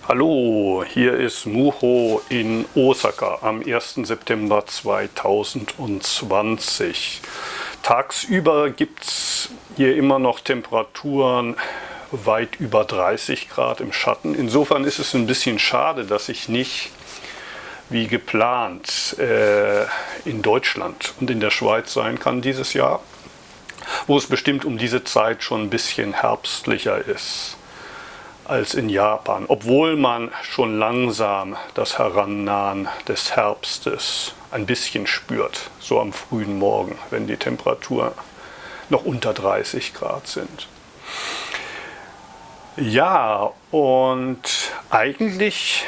Hallo, hier ist Muho in Osaka am 1. September 2020. Tagsüber gibt es hier immer noch Temperaturen weit über 30 Grad im Schatten. Insofern ist es ein bisschen schade, dass ich nicht wie geplant in Deutschland und in der Schweiz sein kann dieses Jahr, wo es bestimmt um diese Zeit schon ein bisschen herbstlicher ist als in Japan, obwohl man schon langsam das Herannahen des Herbstes ein bisschen spürt, so am frühen Morgen, wenn die Temperaturen noch unter 30 Grad sind. Ja, und eigentlich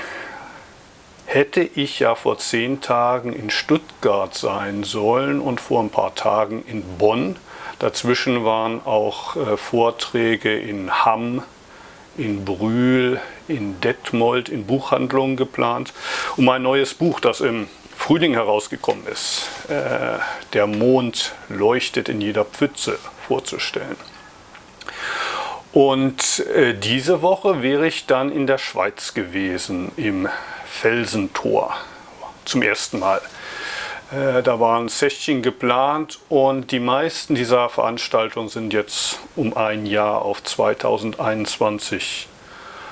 hätte ich ja vor 10 Tagen in Stuttgart sein sollen und vor ein paar Tagen in Bonn. Dazwischen waren auch Vorträge in Hamm, in Brühl, in Detmold, in Buchhandlungen geplant, um ein neues Buch, das im Frühling herausgekommen ist, Der Mond leuchtet in jeder Pfütze, vorzustellen. Und diese Woche wäre ich dann in der Schweiz gewesen, im Felsentor, zum ersten Mal. Da waren Session geplant und die meisten dieser Veranstaltungen sind jetzt um ein Jahr auf 2021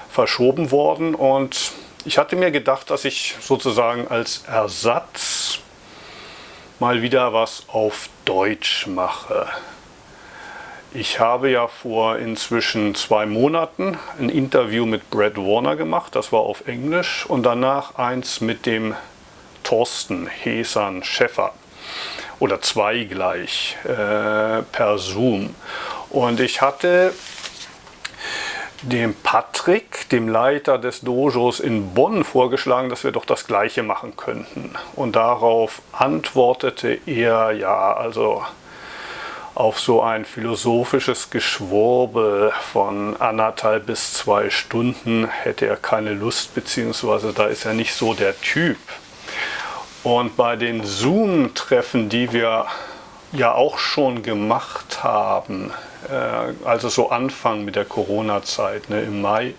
verschoben worden. Und ich hatte mir gedacht, dass ich sozusagen als Ersatz mal wieder was auf Deutsch mache. Ich habe ja vor inzwischen 2 Monaten ein Interview mit Brad Warner gemacht, das war auf Englisch, und danach eins mit dem Thorsten Hesan Schäffer oder 2 gleich per Zoom. Und ich hatte dem Patrick, dem Leiter des Dojos in Bonn, vorgeschlagen, dass wir doch das Gleiche machen könnten. Und darauf antwortete er, ja, also auf so ein philosophisches Geschwurbel von 1,5 bis 2 Stunden hätte er keine Lust, beziehungsweise da ist er nicht so der Typ. Und bei den Zoom-Treffen, die wir ja auch schon gemacht haben, also so Anfang mit der Corona-Zeit, ne, im Mai,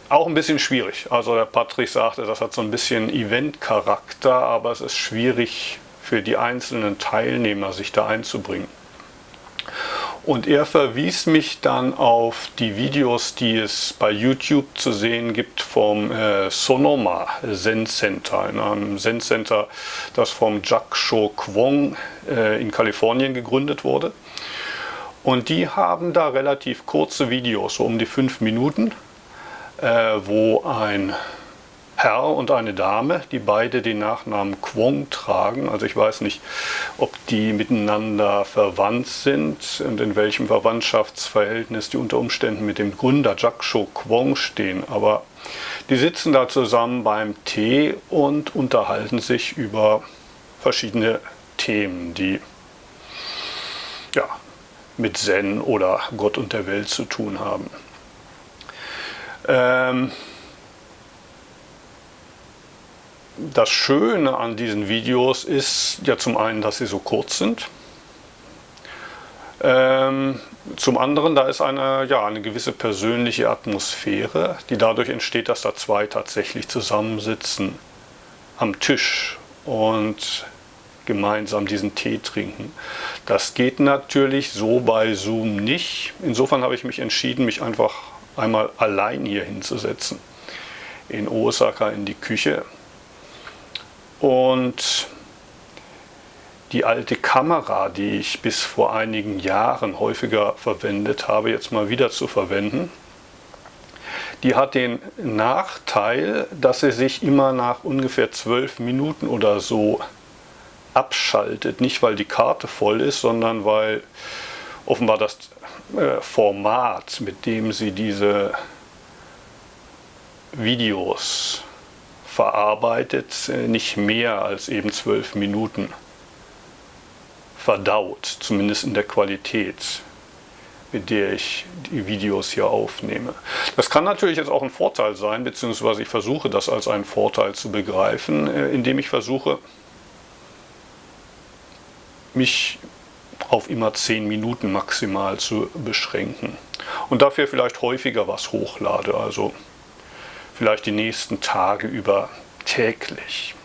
auch ein bisschen schwierig. Also der Patrick sagte, das hat so ein bisschen Event-Charakter, aber es ist schwierig für die einzelnen Teilnehmer, sich da einzubringen. Und er verwies mich dann auf die Videos, die es bei YouTube zu sehen gibt vom Sonoma Zen Center, in einem Zen Center, das vom Jack-Sho Kwong in Kalifornien gegründet wurde. Und die haben da relativ kurze Videos, so um die 5 Minuten, wo ein Herr und eine Dame, die beide den Nachnamen Kwong tragen. Also ich weiß nicht, ob die miteinander verwandt sind und in welchem Verwandtschaftsverhältnis die unter Umständen mit dem Gründer Jack-Sho Kwong stehen. Aber die sitzen da zusammen beim Tee und unterhalten sich über verschiedene Themen, die ja, mit Zen oder Gott und der Welt zu tun haben. Das Schöne an diesen Videos ist ja zum einen, dass sie so kurz sind. Zum anderen, da ist eine gewisse persönliche Atmosphäre, die dadurch entsteht, dass da 2 tatsächlich zusammensitzen am Tisch und gemeinsam diesen Tee trinken. Das geht natürlich so bei Zoom nicht. Insofern habe ich mich entschieden, mich einfach einmal allein hier hinzusetzen, in Osaka in die Küche. Und die alte Kamera, die ich bis vor einigen Jahren häufiger verwendet habe, jetzt mal wieder zu verwenden, die hat den Nachteil, dass sie sich immer nach ungefähr 12 Minuten oder so abschaltet. Nicht, weil die Karte voll ist, sondern weil offenbar das Format, mit dem sie diese Videos verarbeitet, nicht mehr als eben 12 Minuten verdaut, zumindest in der Qualität, mit der ich die Videos hier aufnehme. Das kann natürlich jetzt auch ein Vorteil sein, beziehungsweise ich versuche das als einen Vorteil zu begreifen, indem ich versuche, mich auf immer 10 Minuten maximal zu beschränken. und dafür vielleicht häufiger was hochlade, also vielleicht die nächsten Tage über täglich.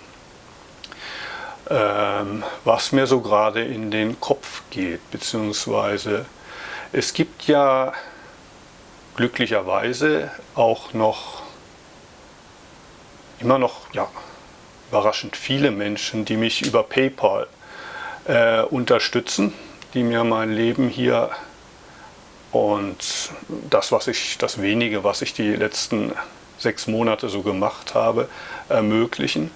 Was mir so gerade in den Kopf geht, beziehungsweise es gibt ja glücklicherweise auch immer noch überraschend viele Menschen, die mich über PayPal unterstützen, die mir mein Leben hier und das wenige, was ich die letzten 6 Monate so gemacht habe, ermöglichen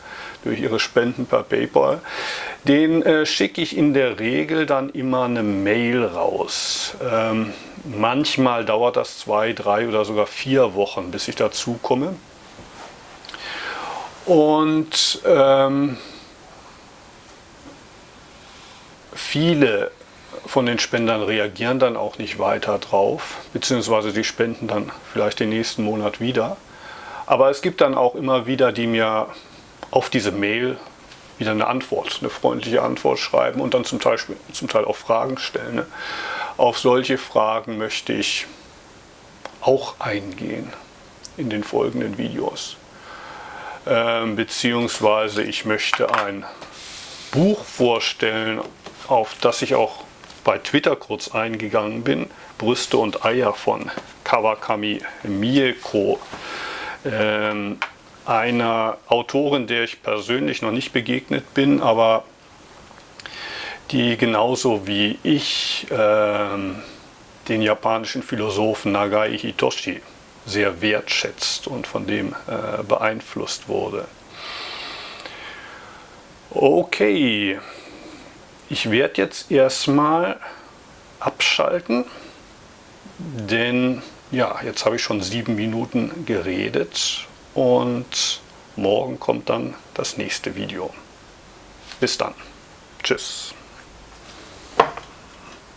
durch ihre Spenden per PayPal. Den schicke ich in der Regel dann immer eine Mail raus. Manchmal dauert das 2, 3 oder sogar 4 Wochen, bis ich dazu komme. Und viele von den Spendern reagieren dann auch nicht weiter drauf, beziehungsweise die spenden dann vielleicht den nächsten Monat wieder. Aber es gibt dann auch immer wieder, die mir auf diese Mail wieder eine freundliche Antwort schreiben und dann zum Teil auch Fragen stellen. Ne? Auf solche Fragen möchte ich auch eingehen in den folgenden Videos. Beziehungsweise ich möchte ein Buch vorstellen, auf das ich auch bei Twitter kurz eingegangen bin, Brüste und Eier von Kawakami Mieko. Einer Autorin, der ich persönlich noch nicht begegnet bin, aber die genauso wie ich den japanischen Philosophen Nagai Hitoshi sehr wertschätzt und von dem beeinflusst wurde. Okay, ich werde jetzt erstmal abschalten, denn ja, jetzt habe ich schon 7 Minuten geredet und morgen kommt dann das nächste Video. Bis dann. Tschüss.